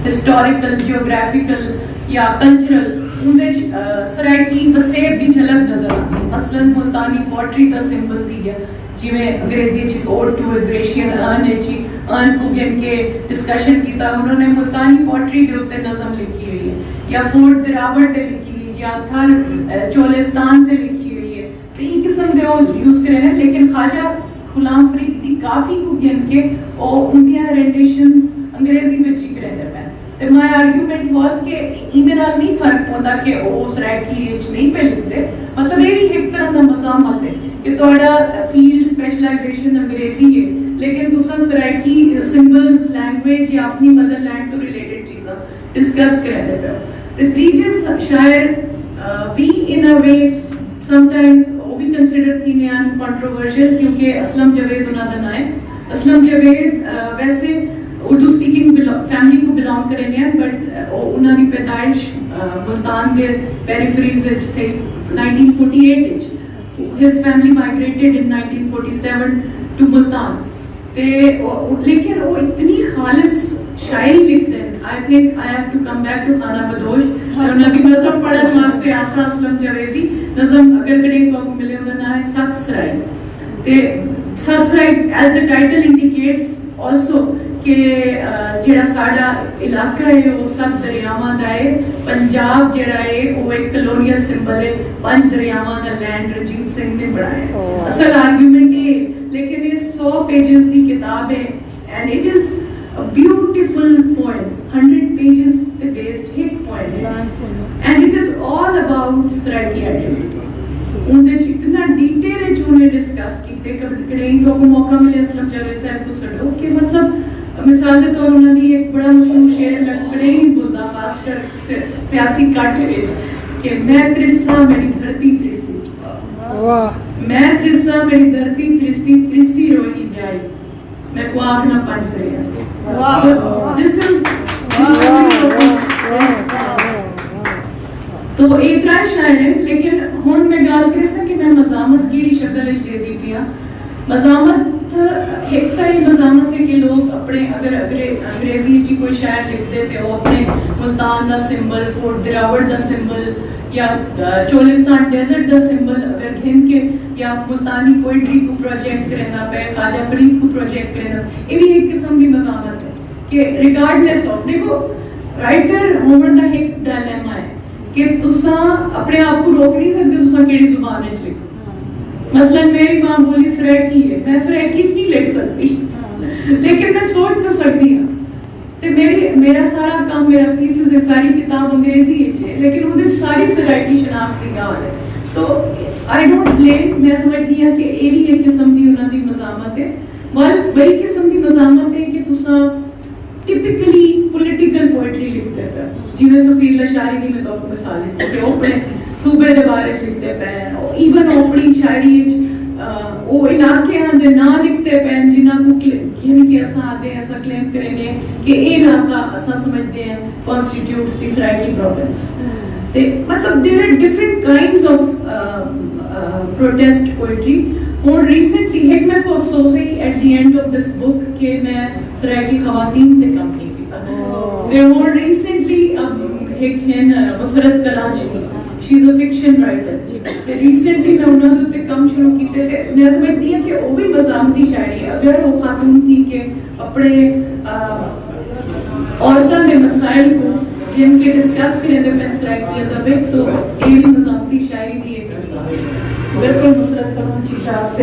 Historical geographical या cultural उनदे Saraiki Waseb दी झलक नजर आती। मसलन मुल्तानी पोएट्री दा सिंबल दी है जिवें अंग्रेजी च ode to a Grecian urn को के डिस्कशन किया उन्होंने मुल्तानी पोएट्री के उत्ते नज़म लिखी हुई है या फोर्ट दिरावट ते लिखी हुई या थर चोलिस्तान ते लिखी हुई है। तो ये किस्म के यूज करे हैं, लेकिन ख्वाजा गुलाम फरीद दी काफी को के और उनदियां रेंडिशंस अंग्रेजी में ही करते हैं। तो माय आर्गूमेंट वाज के इहदे नाल नहीं फर्क पौंदा कि ओ सराइकी च नहीं पे लिखते, मतलब ये भी एक तरह का मज़ामत है कि तोड़ा फील्ड स्पेशलाइजेशन अंग्रेजी है लेकिन तुसा सराइकी सिंबल्स लैंग्वेज या अपनी मदरलैंड तो रिलेटेड चीज़ां डिस्कस करते पे। तो त्रीजे शायर भी इन अ वे समटाइम्स वो भी कंसीडर थी ने कंट्रोवर्शियल क्योंकि असलम जवेद उन्होंने नाम है। असलम जवेद वैसे उर्दू स्पीकिंग फैमिली को बिलोंग करेंगे हैं बट उन्होंने पैदाइश मुल्तान के पेरिफेरीज थे 1948 his family migrated in 1947 to Multan. ते लेकिन वो इतनी खालिस शायरी लिखते हैं। I think I have to come back to खाना बदोश और उनकी नज़म पढ़ने वास्ते आसा असलम जवेदी नज़म अगर करें तो आपको मिले उनका नाम है सत सराय। ते सत सराय as the title indicates also कि जेड़ा साडा इलाका है वो सत दरियावां दा है। पंजाब जेड़ा है वो एक कॉलोनियल सिंबल है, पंज दरियावां दा लैंड रंजीत सिंह ने बनाया। असल आर्गुमेंट ये लेकिन ये 100 पेजेस की किताब है and it is a beautiful poem 100 pages पे बेस्ड एक पोएम है and it is all about Saraiki identity. उनदे इतना डिटेल है जो उन्हें डिस्कस कीते कभी तो को मौका मिले असलम जावेद साहब को सड़ो कि मतलब मिसाल के तौर उन्होंने एक बड़ा मशहूर शेर लकड़े ही बोलता खासकर सियासी कट विच कि मैं त्रिस्सा मेरी धरती त्रिसी, मैं त्रिस्सा मेरी धरती त्रिसी त्रिसी रोही जाए मैं को आखना पंच दरिया। दिस इज तो एक राय शायर है लेकिन हुन मैं गाल कर सकी मैं मज़ामत केड़ी शक्ल विच दे दी पिया। मज़ामत एक तरह मज़ामत है कि लोग अपने अगर अंग्रेजी च कोई शायर लिखते थे वो अपने मुल्तान का सिंबल फोर्ट दिरावट का सिंबल या चोलिस्तान डेजर्ट का सिंबल अगर घिन के या मुल्तानी पोइट्री को प्रोजेक्ट करना पे ख्वाजा फरीद को प्रोजेक्ट करना ये भी एक किस्म की मज़ामत है कि रिगार्डलेस ऑफ देखो राइटर होने का एक डायलेमा है कि तुसा अपने आप को रोक नहीं सकते तुसा केड़ी जुबान में लिखो। मसलन मेरी माँ बोली सराइकी है, मैं सराइकी नहीं लिख सकती लेकिन मैं सोच तो सकती हूँ। ते मेरा सारा काम मेरा थीसिस है सारी किताब अंग्रेजी है लेकिन उनमें सारी सराइकी शनाख्ती गाल है। तो आई डोंट ब्लेम, मैं समझती हूँ कि ये भी एक किस्म की उन्होंने मज़ामत है। वाल वही किस्म की मज़ामत है कि तुसा टिपिकली पॉलिटिकल पोएट्री लिखते पे जिवें सफीर लशारी दी मैं तो मिसाल है कि वो अपने सूबे दे बारे लिखते पे और इवन अपनी शायरी वो इलाके दे ना लिखते पे जिन्हां को यानी कि असा आते ऐसा क्लेम करेंगे कि ये इलाका असा समझते हैं कॉन्स्टिट्यूट्स द सराइकी प्रोविंस। ते मतलब there are different kinds of protest poetry. और रिसेंटली एक मैं को अफसोस है at the end of this book कि मैं सराइकी खवातीन ते काम नहीं किया। दे और रिसेंटली एक है Musarrat Karachi she is a fiction writer ते रिसेंटली मैं उन्होंने ते काम शुरू कीते थे। मैं समझती हूं कि वो भी मज़ामती शायरी है। अगर वो खातून थी कि अपने औरतों के मसाइल को जिनके डिस्कस करें थे सराइकी अदब तो ये भी मज़ामती शायरी थी एक मिसाल। बिल्कुल नुसरत कराची साहब